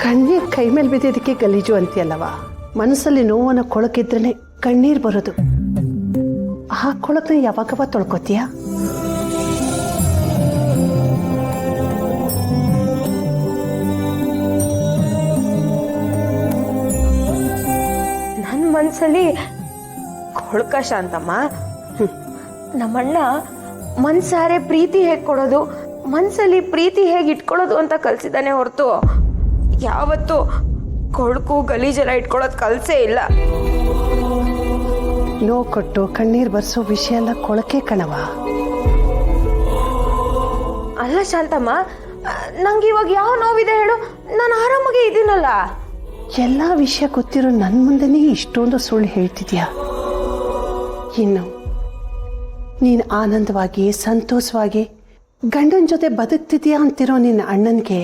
ಕಣ್ಣೀರು ಕೈ ಮೇಲೆ ಬಿದ್ದಿದ್ದಕ್ಕೆ ಗಲೀಜು ಅಂತೀಯಲ್ಲವ. ಮನಸ್ಸಲ್ಲಿ ನೋವನ್ನು ಕೊಳಕಿದ್ರೇ ಕಣ್ಣೀರು ಬರೋದು. ಆ ಕೊಳಕನ್ನ ಯಾವಾಗವ ತೊಳ್ಕೊತೀಯ? ನನ್ನ ಮನಸ್ಸಲ್ಲಿ ಕೊಳಕ ಶಾಂತಮ್ಮ. ನಮ್ಮಣ್ಣ ಮನ್ಸಾರೆ ಪ್ರೀತಿ ಹೇಗೆ ಕೊಡೋದು, ಮನಸ್ಸಲ್ಲಿ ಪ್ರೀತಿ ಹೇಗೆ ಇಟ್ಕೊಳ್ಳೋದು ಅಂತ ಕಲಿಸಿದ್ದಾನೆ ಹೊರತು ಯಾವತ್ತೂ ಕೊಳಕು ಗಲೀಜೆಲ್ಲ ಇಟ್ಕೊಳ್ಳೋದು ಕಲಿಸೇ ಇಲ್ಲ. ನೋವು ಕೊಟ್ಟು ಕಣ್ಣೀರು ಬರ್ಸೋ ವಿಷಯ ಎಲ್ಲ ಕೊಳಕೆ ಕಣವ. ಅಲ್ಲ ಶಾಂತಮ್ಮ, ನಂಗೆ ಇವಾಗ ಯಾವ ನೋವಿದೆ ಹೇಳು? ನಾನು ಆರಾಮಾಗಿ ಇದ್ದೀನಲ್ಲ. ಎಲ್ಲ ವಿಷಯ ಗೊತ್ತಿರೋ ನನ್ನ ಮುಂದೆನೇ ಇಷ್ಟೊಂದು ಸುಳ್ಳು ಹೇಳ್ತಿದ್ಯಾ? ಇನ್ನು ನೀನು ಆನಂದವಾಗಿ ಸಂತೋಷವಾಗಿ ಗಂಡನ ಜೊತೆ ಬದುಕ್ತಿದ್ಯಾ ಅಂತಿರೋ ನಿನ್ನ ಅಣ್ಣನಿಗೆ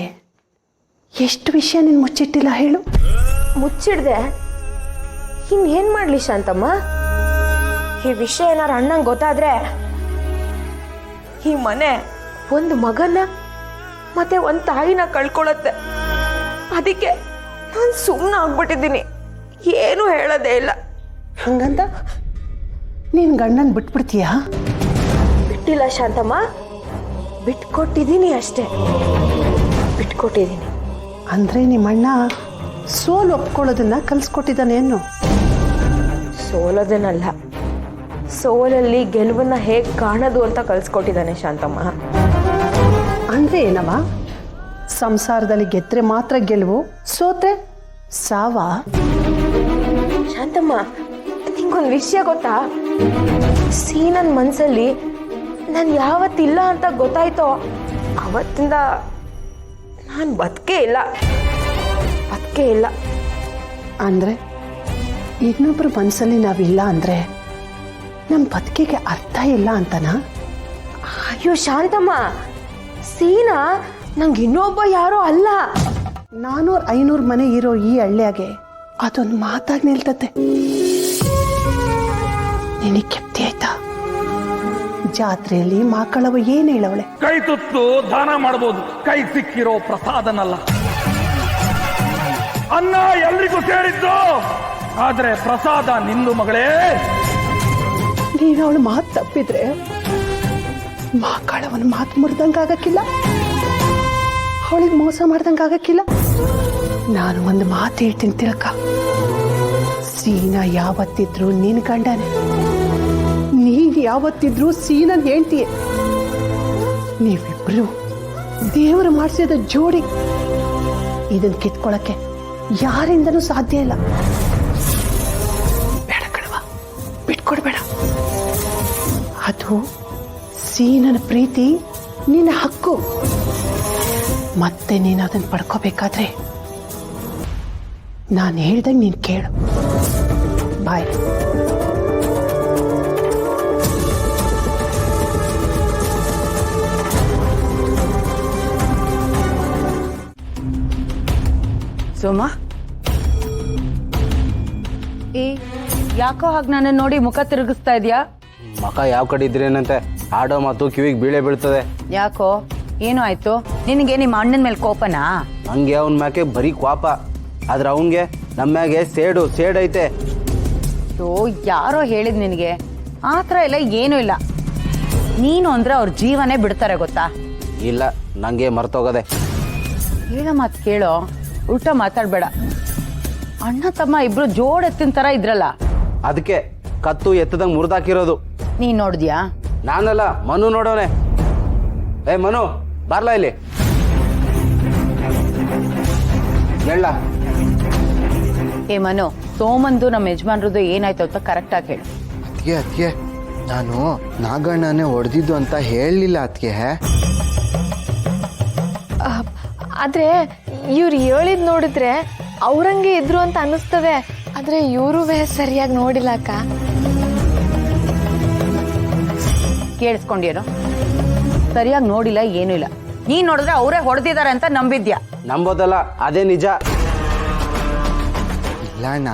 ಎಷ್ಟು ವಿಷಯ ನೀನು ಮುಚ್ಚಿಟ್ಟಿಲ್ಲ ಹೇಳು? ಮುಚ್ಚಿಡ್ದೆ ಇನ್ನೇನು ಮಾಡಲಿ ಶಾಂತಮ್ಮ? ಈ ವಿಷಯ ಏನಾರು ಅಣ್ಣಂಗೆ ಗೊತ್ತಾದ್ರೆ ಈ ಮನೆ ಒಂದು ಮಗನ ಮತ್ತೆ ಒಂದು ತಾಯಿನ ಕಳ್ಕೊಳತ್ತೆ. ಅದಕ್ಕೆ ನಾನು ಸುಮ್ಮನೆ ಆಗ್ಬಿಟ್ಟಿದ್ದೀನಿ, ಏನು ಹೇಳೋದೇ ಇಲ್ಲ. ಹಂಗಂತ ನೀನು ಗಂಡನ ಬಿಟ್ಬಿಡ್ತೀಯಾ? ಬಿಟ್ಟಿಲ್ಲ ಶಾಂತಮ್ಮ, ಬಿಟ್ಕೊಟ್ಟಿದ್ದೀನಿ ಅಷ್ಟೇ, ಬಿಟ್ಕೊಟ್ಟಿದ್ದೀನಿ. ಅಂದರೆ ನಿಮ್ಮಣ್ಣ ಸೋಲು ಒಪ್ಕೊಳ್ಳೋದನ್ನ ಕಲಿಸ್ಕೊಟ್ಟಿದ್ದಾನೇನು? ಸೋಲೋದೇನಲ್ಲ, ಸೋಲಲ್ಲಿ ಗೆಲುವನ್ನ ಹೇಗೆ ಕಾಣೋದು ಅಂತ ಕಲಿಸ್ಕೊಟ್ಟಿದ್ದಾನೆ ಶಾಂತಮ್ಮ. ಅಂದರೆ ಏನವ? ಸಂಸಾರದಲ್ಲಿ ಗೆದ್ರೆ ಮಾತ್ರ ಗೆಲುವು, ಸೋತ್ರೆ ಸಾವ? ಶಾಂತಮ್ಮ, ನಿಂಗೊಂದು ವಿಷಯ ಗೊತ್ತಾ? ನನ್ನ ಮನಸ್ಸಲ್ಲಿ ನಾನು ಯಾವತ್ತಿಲ್ಲ ಅಂತ ಗೊತ್ತಾಯ್ತೋ ಅವತ್ತಿಂದ ನಾನು ಬದುಕೇ ಇಲ್ಲ. ಅಂದರೆ ಇನ್ನೊಬ್ಬರ ಮನಸ್ಸಲ್ಲಿ ನಾವಿಲ್ಲ ಅಂದರೆ ನಮ್ಮ ಬದುಕಿಗೆ ಅರ್ಥ ಇಲ್ಲ ಅಂತನಾ? ಅಯ್ಯೋ ಶಾಂತಮ್ಮ, ಸೀನಾ ನಂಗೆ ಇನ್ನೊಬ್ಬ ಯಾರೋ ಅಲ್ಲ. 400-500 ಮನೆ ಇರೋ ಈ ಹಳ್ಳಿಯಾಗೆ ಅದೊಂದು ಮಾತಾಗಿ ನಿಲ್ತತೆ. ನಿನಗೆ ಕೆಪ್ತಿ ಆಯ್ತಾ? ಜಾತ್ರೆಯಲ್ಲಿ ಮಕ್ಕಳವ ಏನ್ ಹೇಳವಳೆ? ಕೈ ತುತ್ತು ದಾನ ಮಾಡಬಹುದು, ಕೈ ಸಿಕ್ಕಿರೋ ಪ್ರಸಾದನಲ್ಲ. ಅನ್ನ ಎಲ್ರಿಗೂ ಸೇರಿದ್ದು, ಆದ್ರೆ ಪ್ರಸಾದ ನಿಂದು ಮಗಳೇ. ನೀನು ಅವಳು ಮಾತು ತಪ್ಪಿದ್ರೆ ಮಕ್ಕಳವನ ಮಾತು ಮುರಿದಂಗಾಗಕ್ಕಿಲ್ಲ, ಅವಳಿಗೆ ಮೋಸ ಮಾಡ್ದಂಗಾಗಕ್ಕಿಲ್ಲ. ನಾನು ಒಂದು ಮಾತು ಹೇಳ್ತೀನಿ ತಿಳಕ, ಸೀನಾ ಯಾವತ್ತಿದ್ರು ನಿನ್ ಗಂಡನೇ, ನೀನ್ ಯಾವತ್ತಿದ್ರು ಸೀನನ್ ಹೇಳ್ತೀಯ. ನೀವಿಬ್ರು ದೇವರು ಮಾಡಿಸಿದ ಜೋಡಿ. ಇದನ್ನ ಕಿತ್ಕೊಳಕ್ಕೆ ಯಾರಿಂದನೂ ಸಾಧ್ಯ ಇಲ್ಲ. ಬೇಡ ಕಣವ, ಬಿಟ್ಕೊಡ್ಬೇಡ. ಅದು ಸೀನನ ಪ್ರೀತಿ, ನಿನ್ನ ಹಕ್ಕು. ಮತ್ತೆ ನೀನು ಅದನ್ನು ಪಡ್ಕೋಬೇಕಾದ್ರೆ ನಾನು ಹೇಳ್ದಂಗೆ ನೀನು ಕೇಳು. ಬಾಯ್. ಸೋಮಾ, ಯಾಕೋ ಹಾಗೆ ನನ್ನ ನೋಡಿ ಮುಖ ತಿರುಗಿಸ್ತಾ ಇದೆಯಾ? ಮಕ ಯಾವ ಕಡೆ ಇದ್ರೇನಂತೆ ಆಡೋ ಮಾತು ಕಿವಿಗೆ ಬೀಳೆ ಬೀಳ್ತದೆ. ಯಾಕೋ, ಏನು ಆಯ್ತು ನಿನಗೆ? ನಿಮ್ಮ ಅಣ್ಣನ ಮೇಲೆ ಕೋಪನಾ? ನಂಗೆ ಅವನ ಮ್ಯಾಕೆ ಬರೀ ಕೋಪ, ಆದ್ರೆ ಅವನ್ಗೆ ನಮ್ಮ ಮ್ಯಾಗೆ ಸೇಡ್ ಐತೆ. ಯಾರೋ ಹೇಳಿದ್ ನಿನಗೆ? ಆ ಥರ ಎಲ್ಲ ಏನೂ ಇಲ್ಲ. ನೀನು ಅಂದ್ರೆ ಅವ್ರ ಜೀವನೇ ಬಿಡ್ತಾರೆ ಗೊತ್ತಾ? ಇಲ್ಲ, ನಂಗೆ ಮರ್ತೋಗದೆ. ಹೇಳೋ ಮಾತು ಕೇಳೋ, ಉಲ್ಟಾ ಮಾತಾಡ್ಬೇಡ. ಅಣ್ಣ ತಮ್ಮ ಇಬ್ರು ಜೋಡ್ ಎತ್ತಿನ ತರ ಇದ್ರಲ್ಲ, ಅದಕ್ಕೆ ಕತ್ತು ಎತ್ತದಂಗೆ ಮುರಿದಾಕಿರೋದು. ನೀನ್ ನೋಡಿದ್ಯಾ? ನಾನಲ್ಲ, ಮನು ನೋಡೋನೆ. ಮನು ಬರ್ಲಾ ಇಲ್ಲಿ. ಹೇಳ. ಮನು, ಸೋಮಂದು ನಮ್ಮ ಯಜಮಾನ್ರದ್ದು ಏನಾಯ್ತು ಅಂತ ಕರೆಕ್ಟಾಗಿ ಹೇಳು. ಅದ್ಕೆ ನಾನು ನಾಗಣ್ಣನೇ ಹೊಡೆದಿದ್ದು ಅಂತ ಹೇಳಲಿಲ್ಲ ಅದ್ಕೆ. ಆದ್ರೆ ಇವ್ರು ಹೇಳಿದ್ ನೋಡಿದ್ರೆ ಅವ್ರಂಗೆ ಇದ್ರು ಅಂತ ಅನಿಸ್ತದೆ. ಆದ್ರೆ ಇವರು ಸರಿಯಾಗಿ ನೋಡಿಲ್ಲ ಅಕ್ಕ. ಕೇಳಿಸ್ಕೊಂಡೇನು? ಸರಿಯಾಗಿ ನೋಡಿಲ್ಲ, ಏನೂ ಇಲ್ಲ. ನೀನ್ ನೋಡಿದ್ರೆ ಅವರೇ ಹೊಡೆದಿದ್ದಾರೆ ಅಂತ ನಂಬಿದ್ಯಾ? ನಂಬೋದಲ್ಲ, ಅದೇ ನಿಜ. ಇಲ್ಲಣ್ಣ,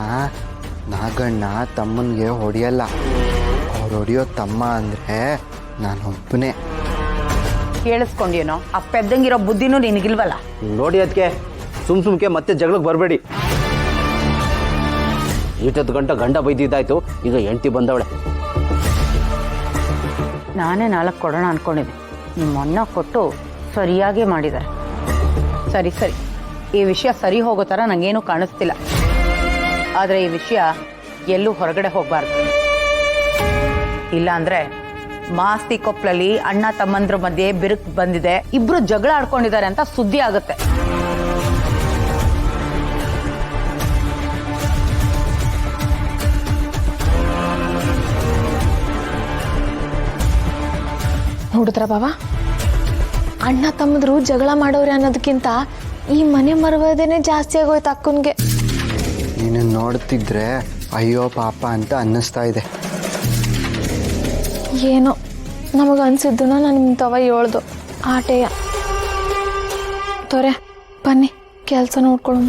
ನಾಗಣ್ಣ ತಮ್ಮನ್ಗೆ ಹೊಡೆಯಲ್ಲ. ಅವ್ರು ಹೊಡೆಯೋ ತಮ್ಮ ಅಂದ್ರೆ ನಾನು ಒಬ್ಬನೇ. ಕೇಳಿಸ್ಕೊಂಡೇನೋ? ಆ ಪೆದ್ದಂಗಿರೋ ಬುದ್ಧಿನೂ ನಿನಗಿಲ್ವಲ್ಲ. ನೋಡಿ ಅದಕ್ಕೆ ಸುಮ್ಕೆ ಮತ್ತೆ ಜಗಳಕ್ಕೆ ಬರಬೇಡಿ. ಇಷ್ಟೊತ್ತು ಗಂಡ ಬೈದಿದ್ದಾಯ್ತು, ಈಗ ಹೆಂಡ್ತಿ ಬಂದವಳೆ. ನಾನೇ 4 ಕೊಡೋಣ ಅನ್ಕೊಂಡಿದ್ದೆ, ನಿಮ್ಮ ಅಣ್ಣ ಕೊಟ್ಟು ಸರಿಯಾಗಿ ಮಾಡಿದ್ದಾರೆ. ಸರಿ ಈ ವಿಷಯ ಸರಿ ಹೋಗೋ ಥರ ನನಗೇನು ಕಾಣಿಸ್ತಿಲ್ಲ. ಆದರೆ ಈ ವಿಷಯ ಎಲ್ಲೂ ಹೊರಗಡೆ ಹೋಗಬಾರ್ದು. ಇಲ್ಲಾಂದ್ರೆ ಮಾಸ್ತಿ ಕೊಪ್ಪಲಲ್ಲಿ ಅಣ್ಣ ತಮ್ಮಂದ್ರ ಮಧ್ಯೆ ಬಿರುಕು ಬಂದಿದೆ, ಇಬ್ರು ಜಗಳ ಆಡ್ಕೊಂಡಿದ್ದಾರೆ ಅಂತ ಸುದ್ದಿ ಆಗುತ್ತೆ. ನೋಡಿದ್ರ ಬಾವ, ಅಣ್ಣ ತಮ್ಮದ್ರು ಜಗಳ ಮಾಡೋರೆ ಅನ್ನೋದಕ್ಕಿಂತ ಈ ಮನೆ ಮರವದೇನೆ ಜಾಸ್ತಿ ಆಗೋಯ್ತು ಅಕ್ಕನ್ಗೆ. ನೀನು ನೋಡ್ತಿದ್ರೆ ಅಯ್ಯೋ ಪಾಪ ಅಂತ ಅನ್ನಿಸ್ತಾ ಇದೆ. ಏನೋ ನಮಗೆ ಅನ್ಸಿದ್ದನ್ನ ನಾನು ನಿಮ್ಮ ತವ ಹೇಳ್ದು ಆಟೆಯ ತೊರೆ. ಬನ್ನಿ ಕೆಲಸ ನೋಡ್ಕೊಳ್ಳೋಣ.